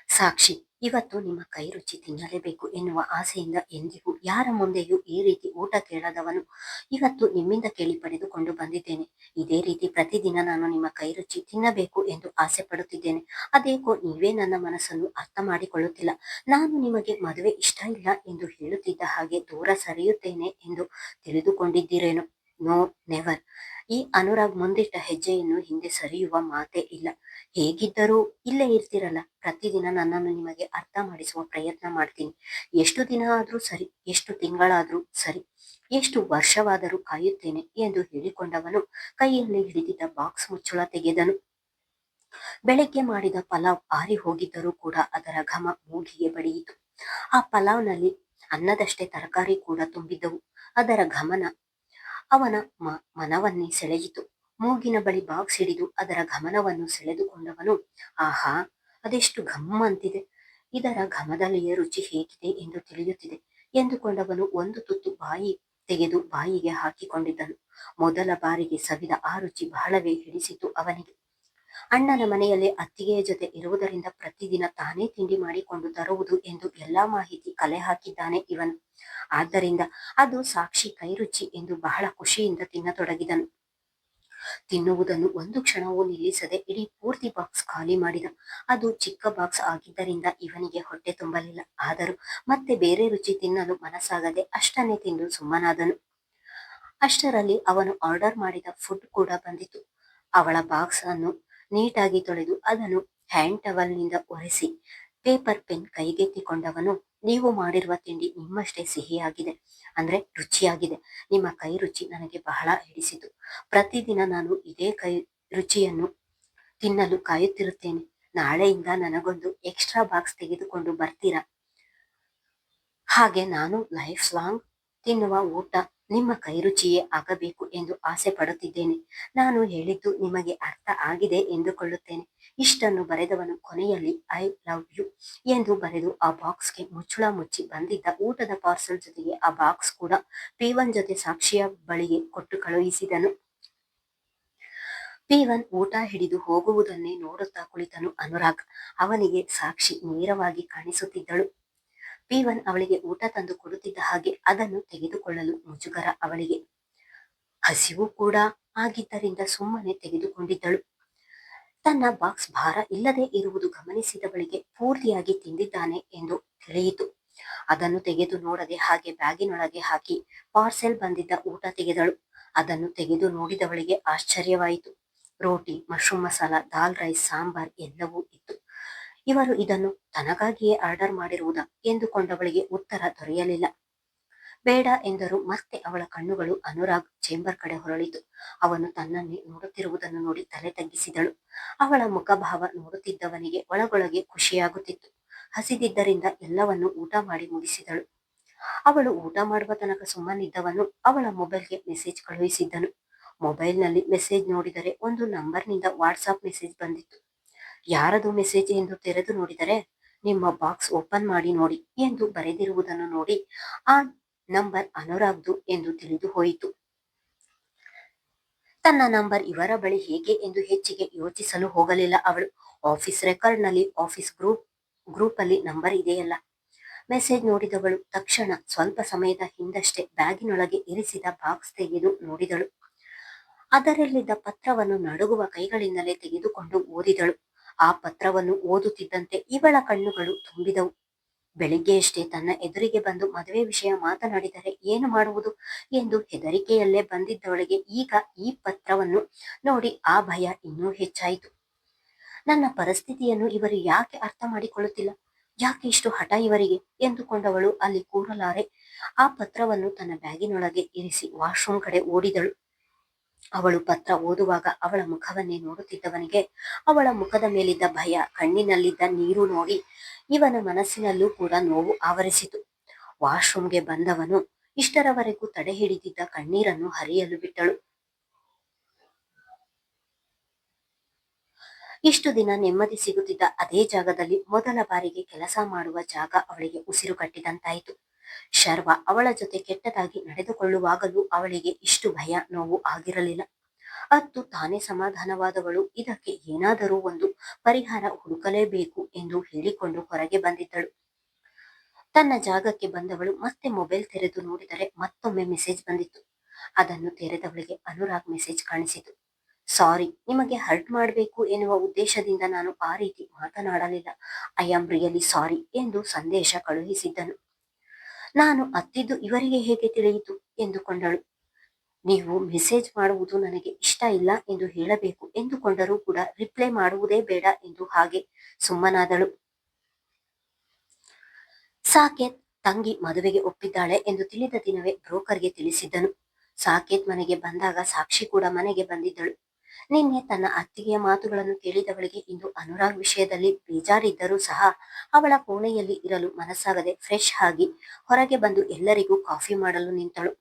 ಸಾಕ್ಷಿ, ಇವತ್ತು ನಿಮ್ಮ ಕೈ ರುಚಿ ತಿನ್ನಲೇಬೇಕು ಎನ್ನುವ ಆಸೆಯಿಂದ ಎಂದಿಗೂ ಯಾರ ಮುಂದೆಯೂ ಈ ರೀತಿ ಊಟ ಕೇಳದವನು ಇವತ್ತು ನಿಮ್ಮಿಂದ ಕೇಳಿ ಪಡೆದುಕೊಂಡು ಬಂದಿದ್ದೇನೆ. ಇದೇ ರೀತಿ ಪ್ರತಿದಿನ ನಾನು ನಿಮ್ಮ ಕೈ ರುಚಿ ತಿನ್ನಬೇಕು ಎಂದು ಆಸೆ ಪಡುತ್ತಿದ್ದೇನೆ. ಅದೇಕೋ ನೀವೇ ನನ್ನ ಮನಸ್ಸನ್ನು ಅರ್ಥ ಮಾಡಿಕೊಳ್ಳುತ್ತಿಲ್ಲ. ನಾನು ನಿಮಗೆ ಮದುವೆ ಇಷ್ಟ ಇಲ್ಲ ಎಂದು ಹೇಳುತ್ತಿದ್ದ ಹಾಗೆ ದೂರ ಸರಿಯುತ್ತೇನೆ ಎಂದು ತಿಳಿದುಕೊಂಡಿದ್ದೀರೇನೋ? No, never. ಈ ಅನುರಾಗ್ ಮುಂದಿಟ್ಟ ಹೆಜ್ಜೆಯನ್ನು ಹಿಂದೆ ಸರಿಯುವ ಮಾತೇ ಇಲ್ಲ. ಹೇಗಿದ್ದರೂ ಇಲ್ಲೇ ಇರ್ತಿರಲ್ಲ, ಪ್ರತಿದಿನ ನನ್ನನ್ನು ನಿಮಗೆ ಅರ್ಥ ಮಾಡಿಸುವ ಪ್ರಯತ್ನ ಮಾಡ್ತೀನಿ. ಎಷ್ಟು ದಿನ ಆದ್ರೂ ಸರಿ, ಎಷ್ಟು ತಿಂಗಳಾದ್ರೂ ಸರಿ, ಎಷ್ಟು ವರ್ಷವಾದರೂ ಕಾಯುತ್ತೇನೆ ಎಂದು ಹೇಳಿಕೊಂಡವನು ಕೈಯಲ್ಲಿ ಹಿಡಿದಿದ್ದ ಬಾಕ್ಸ್ ಮುಚ್ಚಳ ತೆಗೆದನು. ಬೆಳಗ್ಗೆ ಮಾಡಿದ ಪಲಾವ್ ಆರಿ ಹೋಗಿದ್ದರೂ ಕೂಡ ಅದರ ಘಮ ಮೂಗಿಗೆ ಬಡಿಯಿತು. ಆ ಪಲಾವ್ನಲ್ಲಿ ಅನ್ನದಷ್ಟೇ ತರಕಾರಿ ಕೂಡ ತುಂಬಿದ್ದವು. ಅದರ ಘಮನ ಅವನ ಮನವನ್ನೇ ಸೆಳೆಯಿತು. ಮೂಗಿನ ಬಳಿ ಬಾಕ್ಸ್ ಹಿಡಿದು ಅದರ ಗಮನವನ್ನು ಸೆಳೆದುಕೊಂಡವನು, ಆಹಾ, ಅದೆಷ್ಟು ಘಮ್ ಅಂತಿದೆ, ಇದರ ಘಮದಲ್ಲಿಯೇ ರುಚಿ ಹೇಗಿದೆ ಎಂದು ತಿಳಿಯುತ್ತಿದೆ ಎಂದುಕೊಂಡವನು ಒಂದು ತುತ್ತು ತೆಗೆದು ಬಾಯಿಗೆ ಹಾಕಿಕೊಂಡಿದ್ದನು. ಮೊದಲ ಬಾರಿಗೆ ಸವಿದ ಆ ರುಚಿ ಬಹಳವೇ ಹಿಡಿಸಿತು ಅವನಿಗೆ. ಅಣ್ಣನ ಮನೆಯಲ್ಲಿ ಅತ್ತಿಗೆಯ ಜೊತೆ ಇರುವುದರಿಂದ ಪ್ರತಿದಿನ ತಾನೇ ತಿಂಡಿ ಮಾಡಿಕೊಂಡು ತರುವುದು ಎಂದು ಎಲ್ಲಾ ಮಾಹಿತಿ ಕಲೆ ಹಾಕಿದ್ದಾನೆ ಇವನು. ಆದ್ದರಿಂದ ಅದು ಸಾಕ್ಷಿ ಕೈ ರುಚಿ ಎಂದು ಬಹಳ ಖುಷಿಯಿಂದ ತಿನ್ನತೊಡಗಿದನು. ತಿನ್ನುವುದನ್ನು ಒಂದು ಕ್ಷಣವೂ ನಿಲ್ಲಿಸದೆ ಇಡೀ ಪೂರ್ತಿ ಬಾಕ್ಸ್ ಖಾಲಿ ಮಾಡಿದ. ಅದು ಚಿಕ್ಕ ಬಾಕ್ಸ್ ಆಗಿದ್ದರಿಂದ ಇವನಿಗೆ ಹೊಟ್ಟೆ ತುಂಬಲಿಲ್ಲ. ಆದರೂ ಮತ್ತೆ ಬೇರೆ ರುಚಿ ತಿನ್ನಲು ಮನಸ್ಸಾಗದೆ ಅಷ್ಟನ್ನೇ ತಿಂದು ಸುಮ್ಮನಾದನು. ಅಷ್ಟರಲ್ಲಿ ಅವನು ಆರ್ಡರ್ ಮಾಡಿದ ಫುಡ್ ಕೂಡ ಬಂದಿತು. ಅವಳ ಬಾಕ್ಸ್ ಅನ್ನು ನೀಟಾಗಿ ತೊಳೆದು ಅದನ್ನು ಹ್ಯಾಂಡ್ ಟವಲ್ನಿಂದ ಒರೆಸಿ ಪೇಪರ್ ಪೆನ್ ಕೈಗೆತ್ತಿಕೊಂಡವನು, ನೀವು ಮಾಡಿರುವ ತಿಂಡಿ ನಿಮ್ಮಷ್ಟೇ ಸಿಹಿಯಾಗಿದೆ, ಅಂದ್ರೆ ರುಚಿಯಾಗಿದೆ. ನಿಮ್ಮ ಕೈ ರುಚಿ ನನಗೆ ಬಹಳ ಹಿಡಿಸಿತು. ಪ್ರತಿದಿನ ನಾನು ಇದೇ ಕೈ ರುಚಿಯನ್ನು ತಿನ್ನಲು ಕಾಯುತ್ತಿರುತ್ತೇನೆ. ನಾಳೆಯಿಂದ ನನಗೊಂದು ಎಕ್ಸ್ಟ್ರಾ ಬಾಕ್ಸ್ ತೆಗೆದುಕೊಂಡು ಬರ್ತೀರಾ? ಹಾಗೆ ನಾನು ಲೈಫ್ ಲಾಂಗ್ ತಿನ್ನುವ ಊಟ ನಿಮ್ಮ ಕೈ ರುಚಿಯೇ ಆಗಬೇಕು ಎಂದು ಆಸೆ ಪಡುತ್ತಿದ್ದೇನೆ. ನಾನು ಹೇಳಿದ್ದು ನಿಮಗೆ ಅರ್ಥ ಆಗಿದೆ ಎಂದುಕೊಳ್ಳುತ್ತೇನೆ. ಇಷ್ಟನ್ನು ಬರೆದವನು ಕೊನೆಯಲ್ಲಿ ಐ ಲವ್ ಯು ಎಂದು ಬರೆದು ಆ ಬಾಕ್ಸ್ಗೆ ಮುಚ್ಚಳ ಮುಚ್ಚಿ ಬಂದಿದ್ದ ಊಟದ ಪಾರ್ಸಲ್ ಜೊತೆಗೆ ಆ ಬಾಕ್ಸ್ ಕೂಡ P1 ಜೊತೆ ಸಾಕ್ಷಿಯ ಬಳಿಗೆ ಕೊಟ್ಟು ಕಳುಹಿಸಿದನು. P1 ಊಟ ಹಿಡಿದು ಹೋಗುವುದನ್ನೇ ನೋಡುತ್ತಾ ಕುಳಿತನು ಅನುರಾಗ್. ಅವನಿಗೆ ಸಾಕ್ಷಿ ನೇರವಾಗಿ ಕಾಣಿಸುತ್ತಿದ್ದಳು. P1 ಅವಳಿಗೆ ಊಟ ತಂದು ಕೊಡುತ್ತಿದ್ದ ಹಾಗೆ ಅದನ್ನು ತೆಗೆದುಕೊಳ್ಳಲು ಮುಜುಗರ ಅವಳಿಗೆ. ಹಸಿವು ಕೂಡ ಆಗಿದ್ದರಿಂದ ಸುಮ್ಮನೆ ತೆಗೆದುಕೊಂಡಿದ್ದಳು. ತನ್ನ ಬಾಕ್ಸ್ ಭಾರ ಇಲ್ಲದೆ ಇರುವುದು ಗಮನಿಸಿದವಳಿಗೆ ಪೂರ್ತಿಯಾಗಿ ತಿಂದಿದ್ದಾನೆ ಎಂದು ತಿಳಿಯಿತು. ಅದನ್ನು ತೆಗೆದು ನೋಡದೆ ಹಾಗೆ ಬ್ಯಾಗಿನೊಳಗೆ ಹಾಕಿ ಪಾರ್ಸೆಲ್ ಬಂದಿದ್ದ ಊಟ ತೆಗೆದಳು. ಅದನ್ನು ತೆಗೆದು ನೋಡಿದವಳಿಗೆ ಆಶ್ಚರ್ಯವಾಯಿತು. ರೋಟಿ, ಮಶ್ರೂಮ್ ಮಸಾಲ, ದಾಲ್ ರೈಸ್, ಸಾಂಬಾರ್ ಎಲ್ಲವೂ ಇತ್ತು. ಇವರು ಇದನ್ನು ತನಗಾಗಿಯೇ ಆರ್ಡರ್ ಮಾಡಿರುವುದಾ ಎಂದುಕೊಂಡವಳಿಗೆ ಉತ್ತರ ದೊರೆಯಲಿಲ್ಲ. ಬೇಡ ಎಂದರೂ ಮತ್ತೆ ಅವಳ ಕಣ್ಣುಗಳು ಅನುರಾಗ್ ಚೇಂಬರ್ ಕಡೆ ಹೊರಳಿತು. ಅವನು ತನ್ನನ್ನೇ ನೋಡುತ್ತಿರುವುದನ್ನು ನೋಡಿ ತಲೆ ತಗ್ಗಿಸಿದಳು. ಅವಳ ಮುಖಭಾವ ನೋಡುತ್ತಿದ್ದವನಿಗೆ ಒಳಗೊಳಗೆ ಖುಷಿಯಾಗುತ್ತಿತ್ತು. ಹಸಿದಿದ್ದರಿಂದ ಎಲ್ಲವನ್ನು ಊಟ ಮಾಡಿ ಮುಗಿಸಿದಳು. ಅವಳು ಊಟ ಮಾಡುವ ತನಕ ಸುಮ್ಮನಿದ್ದವನು ಅವಳ ಮೊಬೈಲ್ಗೆ ಮೆಸೇಜ್ ಕಳುಹಿಸಿದ್ದನು. ಮೊಬೈಲ್ನಲ್ಲಿ ಮೆಸೇಜ್ ನೋಡಿದರೆ ಒಂದು ನಂಬರ್ನಿಂದ ವಾಟ್ಸಾಪ್ ಮೆಸೇಜ್ ಬಂದಿತ್ತು. ಯಾರದು ಮೆಸೇಜ್ ಎಂದು ತೆರೆದು ನೋಡಿದರೆ, ನಿಮ್ಮ ಬಾಕ್ಸ್ ಓಪನ್ ಮಾಡಿ ನೋಡಿ ಎಂದು ಬರೆದಿರುವುದನ್ನು ನೋಡಿ ಆ ನಂಬರ್ ಅನುರಾಗ್ದು ಎಂದು ತಿಳಿದು ಹೋಯಿತು. ತನ್ನ ನಂಬರ್ ಇವರ ಬಳಿ ಹೇಗೆ ಎಂದು ಹೆಚ್ಚಿಗೆ ಯೋಚಿಸಲು ಹೋಗಲಿಲ್ಲ ಅವಳು. ಆಫೀಸ್ ರೆಕಾರ್ಡ್ ನಲ್ಲಿ ಆಫೀಸ್ ಗ್ರೂಪ್ ಅಲ್ಲಿ ನಂಬರ್ ಇದೆಯಲ್ಲ. ಮೆಸೇಜ್ ನೋಡಿದವಳು ತಕ್ಷಣ ಸ್ವಲ್ಪ ಸಮಯದ ಹಿಂದಷ್ಟೇ ಬ್ಯಾಗಿನೊಳಗೆ ಇರಿಸಿದ ಬಾಕ್ಸ್ ತೆಗೆದು ನೋಡಿದಳು. ಅದರಲ್ಲಿದ್ದ ಪತ್ರವನ್ನು ನಡುಗುವ ಕೈಗಳಿಂದಲೇ ತೆಗೆದುಕೊಂಡು ಓದಿದಳು. ಆ ಪತ್ರವನ್ನು ಓದುತ್ತಿದ್ದಂತೆ ಇವಳ ಕಣ್ಣುಗಳು ತುಂಬಿದವು. ಬೆಳಿಗ್ಗೆಯಷ್ಟೇ ತನ್ನ ಎದುರಿಗೆ ಬಂದು ಮದುವೆ ವಿಷಯ ಮಾತನಾಡಿದರೆ ಏನು ಮಾಡುವುದು ಎಂದು ಹೆದರಿಕೆಯಲ್ಲೇ ಬಂದಿದ್ದವಳಿಗೆ ಈಗ ಈ ಪತ್ರವನ್ನು ನೋಡಿ ಆ ಭಯ ಇನ್ನೂ ಹೆಚ್ಚಾಯಿತು. ನನ್ನ ಪರಿಸ್ಥಿತಿಯನ್ನು ಇವರು ಯಾಕೆ ಅರ್ಥ ಮಾಡಿಕೊಳ್ಳುತ್ತಿಲ್ಲ, ಯಾಕೆ ಇಷ್ಟು ಹಠ ಇವರಿಗೆ ಎಂದುಕೊಂಡವಳು ಅಲ್ಲಿ ಕೂರಲಾರೆ ಆ ಪತ್ರವನ್ನು ತನ್ನ ಬ್ಯಾಗಿನೊಳಗೆ ಇರಿಸಿ ವಾಶ್ರೂಮ್ ಕಡೆ ಓಡಿದಳು. ಅವಳು ಪತ್ರ ಓದುವಾಗ ಅವಳ ಮುಖವನ್ನೇ ನೋಡುತ್ತಿದ್ದವನಿಗೆ ಅವಳ ಮುಖದ ಮೇಲಿದ್ದ ಭಯ, ಕಣ್ಣಿನಲ್ಲಿದ್ದ ನೀರು ನೋಡಿ ಇವನ ಮನಸ್ಸಿನಲ್ಲೂ ಕೂಡ ನೋವು ಆವರಿಸಿತು. ವಾಶ್ರೂಮ್ಗೆ ಬಂದವನು ಇಷ್ಟರವರೆಗೂ ತಡೆ ಹಿಡಿದಿದ್ದ ಕಣ್ಣೀರನ್ನು ಹರಿಯಲು ಬಿಟ್ಟಳು. ಇಷ್ಟು ದಿನ ನೆಮ್ಮದಿ ಸಿಗುತ್ತಿದ್ದ ಅದೇ ಜಾಗದಲ್ಲಿ ಮೊದಲ ಬಾರಿಗೆ ಕೆಲಸ ಮಾಡುವ ಜಾಗ ಅವಳಿಗೆ ಉಸಿರು ಕಟ್ಟಿದಂತಾಯಿತು. ಶರ್ವ ಅವಳ ಜೊತೆ ಕೆಟ್ಟದಾಗಿ ನಡೆದುಕೊಳ್ಳುವಾಗಲೂ ಅವಳಿಗೆ ಇಷ್ಟು ಭಯ, ನೋವು ಆಗಿರಲಿಲ್ಲ. ಅತ್ತು ತಾನೇ ಸಮಾಧಾನವಾದವಳು ಇದಕ್ಕೆ ಏನಾದರೂ ಒಂದು ಪರಿಹಾರ ಹುಡುಕಲೇಬೇಕು ಎಂದು ಹೇಳಿಕೊಂಡು ಹೊರಗೆ ಬಂದಿದ್ದಳು. ತನ್ನ ಜಾಗಕ್ಕೆ ಬಂದವಳು ಮತ್ತೆ ಮೊಬೈಲ್ ತೆರೆದು ನೋಡಿದರೆ ಮತ್ತೊಮ್ಮೆ ಮೆಸೇಜ್ ಬಂದಿತ್ತು. ಅದನ್ನು ತೆರೆದವಳಿಗೆ ಅನುರಾಗ್ ಮೆಸೇಜ್ ಕಾಣಿಸಿತು. ಸಾರಿ, ನಿಮಗೆ ಹರ್ಟ್ ಮಾಡಬೇಕು ಎನ್ನುವ ಉದ್ದೇಶದಿಂದ ನಾನು ಆ ರೀತಿ ಮಾತನಾಡಲಿಲ್ಲ. ಐ ಆಮ್ ರಿಯಲಿ ಸಾರಿ ಎಂದು ಸಂದೇಶ ಕಳುಹಿಸಿದ್ದನು. ನಾನು ಅತ್ತಿದ್ದು ಇವರಿಗೆ ಹೇಗೆ ತಿಳಿಯಿತು ಎಂದುಕೊಂಡಳು. ನೀವು ಮೆಸೇಜ್ ಮಾಡುವುದು ನನಗೆ ಇಷ್ಟ ಇಲ್ಲ ಎಂದು ಹೇಳಬೇಕು ಎಂದುಕೊಂಡರೂ ಕೂಡ ರಿಪ್ಲೈ ಮಾಡುವುದೇ ಬೇಡ ಎಂದು ಹಾಗೆ ಸುಮ್ಮನಾದಳು. ಸಾಕೇತ್ ತಂಗಿ ಮದುವೆಗೆ ಒಪ್ಪಿದ್ದಾಳೆ ಎಂದು ತಿಳಿದ ದಿನವೇ ಬ್ರೋಕರ್ಗೆ ತಿಳಿಸಿದ್ದನು. ಸಾಕೇತ್ ಮನೆಗೆ ಬಂದಾಗ ಸಾಕ್ಷಿ ಕೂಡ ಮನೆಗೆ ಬಂದಿದ್ದಳು. ನಿನ್ನೆ ತನ್ನ ಅತ್ತಿಗೆಯ ಮಾತುಗಳನ್ನು ಕೇಳಿದವಳಿಗೆ ಇಂದು ಅನುರಾಗ್ ವಿಷಯದಲ್ಲಿ ಬೇಜಾರಿದ್ದರೂ ಸಹ ಅವಳ ಕೋಣೆಯಲ್ಲಿ ಇರಲು ಮನಸ್ಸಾಗದೆ ಫ್ರೆಶ್ ಆಗಿ ಹೊರಗೆ ಬಂದು ಎಲ್ಲರಿಗೂ ಕಾಫಿ ಮಾಡಲು ನಿಂತಳು.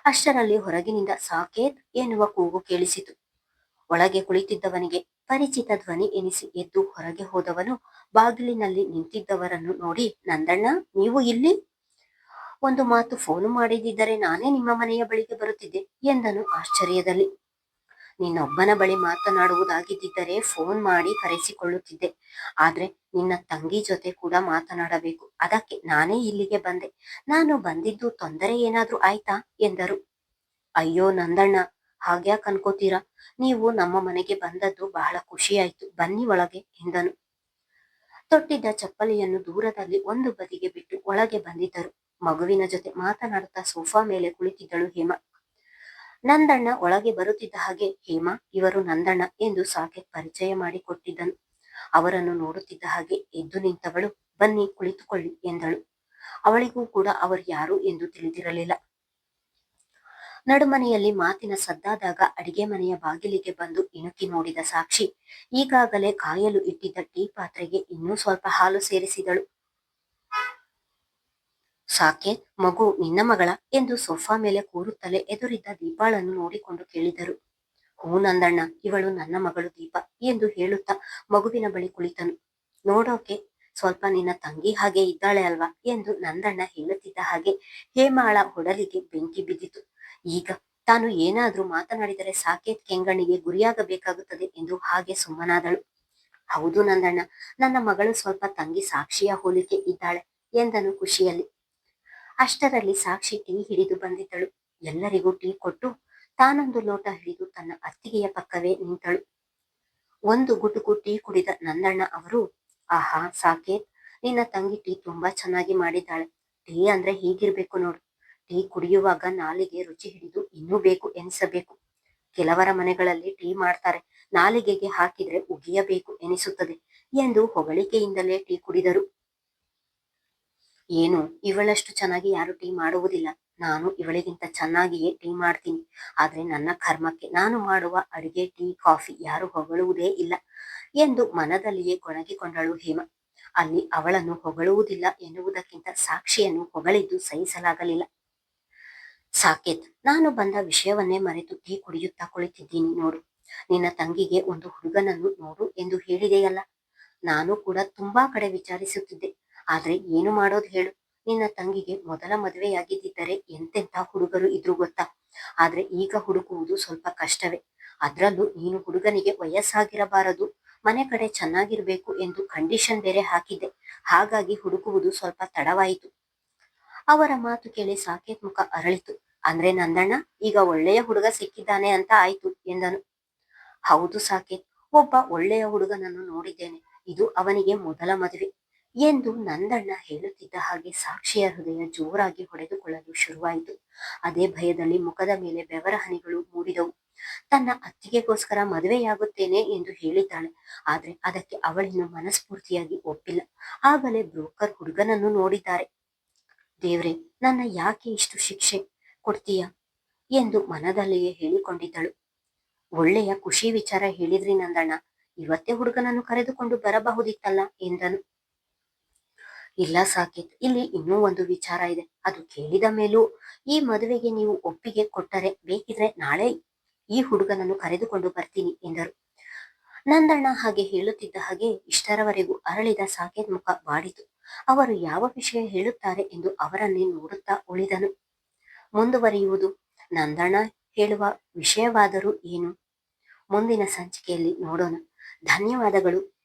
ಅಷ್ಟರಲ್ಲಿ ಹೊರಗಿನಿಂದ ಸಾಕೇತ್ ಎನ್ನುವ ಕೂಗು ಕೇಳಿಸಿತು. ಒಳಗೆ ಕುಳಿತಿದ್ದವನಿಗೆ ಪರಿಚಿತ ಧ್ವನಿ ಎನಿಸಿ ಎದ್ದು ಹೊರಗೆ ಹೋದವನು ಬಾಗಿಲಿನಲ್ಲಿ ನಿಂತಿದ್ದವರನ್ನು ನೋಡಿ, ನಂದಣ್ಣ, ನೀವು ಇಲ್ಲಿ? ಒಂದು ಮಾತು ಫೋನು ಮಾಡಿದ್ದರೆ ನಾನೇ ನಿಮ್ಮ ಮನೆಯ ಬಳಿಗೆ ಬರುತ್ತಿದ್ದೆ ಎಂದನು ಆಶ್ಚರ್ಯದಲ್ಲಿ. ನಿನ್ನೊಬ್ಬನ ಬಳಿ ಮಾತನಾಡುವುದಾಗಿದ್ದರೆ ಫೋನ್ ಮಾಡಿ ಕರೆಸಿಕೊಳ್ಳುತ್ತಿದ್ದೆ. ಆದ್ರೆ ನಿನ್ನ ತಂಗಿ ಜೊತೆ ಕೂಡ ಮಾತನಾಡಬೇಕು, ಅದಕ್ಕೆ ನಾನೇ ಇಲ್ಲಿಗೆ ಬಂದೆ. ನಾನು ಬಂದಿದ್ದು ತೊಂದರೆ ಏನಾದ್ರೂ ಆಯ್ತಾ ಎಂದರು. ಅಯ್ಯೋ ನಂದಣ್ಣ, ಹಾಗ್ಯಾಕ್ ಅನ್ಕೋತೀರಾ? ನೀವು ನಮ್ಮ ಮನೆಗೆ ಬಂದದ್ದು ಬಹಳ ಖುಷಿಯಾಯ್ತು, ಬನ್ನಿ ಒಳಗೆ ಎಂದನು. ತೊಟ್ಟಿದ್ದ ಚಪ್ಪಲಿಯನ್ನು ದೂರದಲ್ಲಿ ಒಂದು ಬದಿಗೆ ಬಿಟ್ಟು ಒಳಗೆ ಬಂದಿದ್ದರು. ಮಗುವಿನ ಜೊತೆ ಮಾತನಾಡುತ್ತಾ ಸೋಫಾ ಮೇಲೆ ಕುಳಿತಿದ್ದಳು ಹೇಮಾ. ನಂದಣ್ಣ ಒಳಗೆ ಬರುತ್ತಿದ್ದ ಹಾಗೆ, ಹೇಮಾ, ಇವರು ನಂದಣ್ಣ ಎಂದು ಸಾಕೇತ್ ಪರಿಚಯ ಮಾಡಿಕೊಟ್ಟಿದ್ದನು. ಅವರನ್ನು ನೋಡುತ್ತಿದ್ದ ಹಾಗೆ ಎದ್ದು ನಿಂತವಳು, ಬನ್ನಿ ಕುಳಿತುಕೊಳ್ಳಿ ಎಂದಳು. ಅವಳಿಗೂ ಕೂಡ ಅವರು ಯಾರು ಎಂದು ತಿಳಿದಿರಲಿಲ್ಲ. ನಡುಮನೆಯಲ್ಲಿ ಮಾತಿನ ಸದ್ದಾದಾಗ ಅಡಿಗೆ ಮನೆಯ ಬಾಗಿಲಿಗೆ ಬಂದು ಇಣುಕಿ ನೋಡಿದ ಸಾಕ್ಷಿ ಈಗಾಗಲೇ ಕಾಯಲು ಇಟ್ಟಿದ್ದ ಟೀ ಪಾತ್ರೆಗೆ ಇನ್ನೂ ಸ್ವಲ್ಪ ಹಾಲು ಸೇರಿಸಿದಳು. ಸಾಕೇತ್, ಮಗು ನಿನ್ನ ಮಗಳ ಎಂದು ಸೋಫಾ ಮೇಲೆ ಕೂರುತ್ತಲೇ ಎದುರಿದ್ದ ದೀಪಾಳನ್ನು ನೋಡಿಕೊಂಡು ಕೇಳಿದರು. ಹೂ ನಂದಣ್ಣ, ಇವಳು ನನ್ನ ಮಗಳು ದೀಪ ಎಂದು ಹೇಳುತ್ತಾ ಮಗುವಿನ ಬಳಿ ಕುಳಿತನು. ನೋಡೋಕೆ ಸ್ವಲ್ಪ ನಿನ್ನ ತಂಗಿ ಹಾಗೆ ಇದ್ದಾಳೆ ಅಲ್ವಾ ಎಂದು ನಂದಣ್ಣ ಹೇಳುತ್ತಿದ್ದ ಹಾಗೆ ಹೇಮಾಳ ಹೊಡಲಿಗೆ ಬೆಂಕಿ ಬಿದ್ದಿತು. ಈಗ ತಾನು ಏನಾದ್ರೂ ಮಾತನಾಡಿದರೆ ಸಾಕೇತ್ ಕೆಂಗಣ್ಣಿಗೆ ಗುರಿಯಾಗಬೇಕಾಗುತ್ತದೆ ಎಂದು ಹಾಗೆ ಸುಮ್ಮನಾದಳು. ಹೌದು ನಂದಣ್ಣ, ನನ್ನ ಮಗಳು ಸ್ವಲ್ಪ ತಂಗಿ ಸಾಕ್ಷಿಯ ಹೋಲಿಕೆ ಇದ್ದಾಳೆ ಎಂದನು ಖುಷಿಯಲ್ಲಿ. ಅಷ್ಟರಲ್ಲಿ ಸಾಕ್ಷಿ ಟೀ ಹಿಡಿದು ಬಂದಿದ್ದಳು. ಎಲ್ಲರಿಗೂ ಟೀ ಕೊಟ್ಟು ತಾನೊಂದು ಲೋಟ ಹಿಡಿದು ತನ್ನ ಅತ್ತಿಗೆಯ ಪಕ್ಕವೇ ನಿಂತಳು. ಒಂದು ಗುಟುಕು ಟೀ ಕುಡಿದ ನಂದಣ್ಣ ಅವರು, ಆಹಾ ಸಾಕೇತ್, ನಿನ್ನ ತಂಗಿ ಟೀ ತುಂಬಾ ಚೆನ್ನಾಗಿ ಮಾಡಿದ್ದಾಳೆ. ಟೀ ಅಂದ್ರೆ ಹೀಗಿರ್ಬೇಕು ನೋಡು. ಟೀ ಕುಡಿಯುವಾಗ ನಾಲಿಗೆ ರುಚಿ ಹಿಡಿದು ಇನ್ನೂ ಬೇಕು ಎನಿಸಬೇಕು. ಕೆಲವರ ಮನೆಗಳಲ್ಲಿ ಟೀ ಮಾಡ್ತಾರೆ, ನಾಲಿಗೆಗೆ ಹಾಕಿದ್ರೆ ಉಗಿಯಬೇಕು ಎನಿಸುತ್ತದೆ ಎಂದು ಹೊಗಳಿಕೆಯಿಂದಲೇ ಟೀ ಕುಡಿದರು. ಏನು, ಇವಳಷ್ಟು ಚೆನ್ನಾಗಿ ಯಾರು ಟೀ ಮಾಡುವುದಿಲ್ಲ. ನಾನು ಇವಳಿಗಿಂತ ಚೆನ್ನಾಗಿಯೇ ಟೀ ಮಾಡ್ತೀನಿ. ಆದ್ರೆ ನನ್ನ ಕರ್ಮಕ್ಕೆ ನಾನು ಮಾಡುವ ಅಡಿಗೆ, ಟೀ, ಕಾಫಿ ಯಾರು ಹೊಗಳುವುದೇ ಇಲ್ಲ ಎಂದು ಮನದಲ್ಲಿಯೇ ಗೊಣಗಿಕೊಂಡಳು ಹೇಮ. ಅಲ್ಲಿ ಅವಳನ್ನು ಹೊಗಳುವುದಿಲ್ಲ ಎನ್ನುವುದಕ್ಕಿಂತ ಸಾಕ್ಷಿಯನ್ನು ಹೊಗಳಿದ್ದು ಸಹಿಸಲಾಗಲಿಲ್ಲ. ಸಾಕೇತ್, ನಾನು ಬಂದ ವಿಷಯವನ್ನೇ ಮರೆತು ಟೀ ಕುಡಿಯುತ್ತಾ ಕುಳಿತಿದ್ದೀನಿ ನೋಡು. ನಿನ್ನ ತಂಗಿಗೆ ಒಂದು ಹುಡುಗನನ್ನು ನೋಡು ಎಂದು ಹೇಳಿದೆಯಲ್ಲ. ನಾನು ಕೂಡ ತುಂಬಾ ಕಡೆ ವಿಚಾರಿಸುತ್ತಿದ್ದೆ. ಆದ್ರೆ ಏನು ಮಾಡೋದು ಹೇಳು? ನಿನ್ನ ತಂಗಿಗೆ ಮೊದಲ ಮದುವೆಯಾಗಿದ್ದರೆ ಎಂತೆಂಥ ಹುಡುಗರು ಇದ್ರು ಗೊತ್ತಾ? ಆದ್ರೆ ಈಗ ಹುಡುಕುವುದು ಸ್ವಲ್ಪ ಕಷ್ಟವೇ. ಅದ್ರಲ್ಲೂ ನೀನು ಹುಡುಗನಿಗೆ ವಯಸ್ಸಾಗಿರಬಾರದು, ಮನೆ ಕಡೆ ಚೆನ್ನಾಗಿರ್ಬೇಕು ಎಂದು ಕಂಡೀಷನ್ ಬೇರೆ ಹಾಕಿದ್ದೆ. ಹಾಗಾಗಿ ಹುಡುಕುವುದು ಸ್ವಲ್ಪ ತಡವಾಯಿತು. ಅವರ ಮಾತು ಕೇಳಿ ಸಾಕೇತ್ ಮುಖ ಅರಳಿತು. ಅಂದ್ರೆ ನಂದಣ್ಣ, ಈಗ ಒಳ್ಳೆಯ ಹುಡುಗ ಸಿಕ್ಕಿದ್ದಾನೆ ಅಂತ ಆಯ್ತು ಎಂದನು. ಹೌದು ಸಾಕೇತ್, ಒಬ್ಬ ಒಳ್ಳೆಯ ಹುಡುಗನನ್ನು ನೋಡಿದ್ದೇನೆ. ಇದು ಅವನಿಗೆ ಮೊದಲ ಮದುವೆ ಎಂದು ನಂದಣ್ಣ ಹೇಳುತ್ತಿದ್ದ ಹಾಗೆ ಸಾಕ್ಷಿಯ ಹೃದಯ ಜೋರಾಗಿ ಹೊಡೆದುಕೊಳ್ಳಲು ಶುರುವಾಯಿತು. ಅದೇ ಭಯದಲ್ಲಿ ಮುಖದ ಮೇಲೆ ಬೆವರ ಹನಿಗಳು ಮೂಡಿದವು. ತನ್ನ ಅತ್ತಿಗೆಗೋಸ್ಕರ ಮದುವೆಯಾಗುತ್ತೇನೆ ಎಂದು ಹೇಳಿದ್ದಾಳೆ. ಆದ್ರೆ ಅದಕ್ಕೆ ಅವಳಿನ್ನು ಮನಸ್ಫೂರ್ತಿಯಾಗಿ ಒಪ್ಪಿಲ್ಲ. ಆಗಲೇ ಬ್ರೋಕರ್ ಹುಡುಗನನ್ನು ನೋಡಿದ್ದಾರೆ. ದೇವ್ರೆ, ನನ್ನ ಯಾಕೆ ಇಷ್ಟು ಶಿಕ್ಷೆ ಕೊಡ್ತೀಯ ಎಂದು ಮನದಲ್ಲಿಯೇ ಹೇಳಿಕೊಂಡಿದ್ದಳು. ಒಳ್ಳೆಯ ಖುಷಿ ವಿಚಾರ ಹೇಳಿದ್ರಿ ನಂದಣ್ಣ, ಇವತ್ತೇ ಹುಡುಗನನ್ನು ಕರೆದುಕೊಂಡು ಬರಬಹುದಿತ್ತಲ್ಲ ಎಂದನು. ಇಲ್ಲ ಸಾಕೇತ್, ಇಲ್ಲಿ ಇನ್ನೂ ಒಂದು ವಿಚಾರ ಇದೆ. ಅದು ಕೇಳಿದ ಮೇಲೂ ಈ ಮದುವೆಗೆ ನೀವು ಒಪ್ಪಿಗೆ ಕೊಟ್ಟರೆ ಬೇಕಿದ್ರೆ ನಾಳೆ ಈ ಹುಡುಗನನ್ನು ಕರೆದುಕೊಂಡು ಬರ್ತೀನಿ ಎಂದರು. ನಂದಣ್ಣ ಹಾಗೆ ಹೇಳುತ್ತಿದ್ದ ಹಾಗೆ ಇಷ್ಟರವರೆಗೂ ಅರಳಿದ ಸಾಕೇತ್ ಮುಖ ಬಾಡಿತು. ಅವರು ಯಾವ ವಿಷಯ ಹೇಳುತ್ತಾರೆ ಎಂದು ಅವರನ್ನೇ ನೋಡುತ್ತಾ ಉಳಿದನು. ಮುಂದುವರಿಯುವುದು. ನಂದಣ್ಣ ಹೇಳುವ ವಿಷಯವಾದರೂ ಏನು? ಮುಂದಿನ ಸಂಚಿಕೆಯಲ್ಲಿ ನೋಡೋಣ. ಧನ್ಯವಾದಗಳು.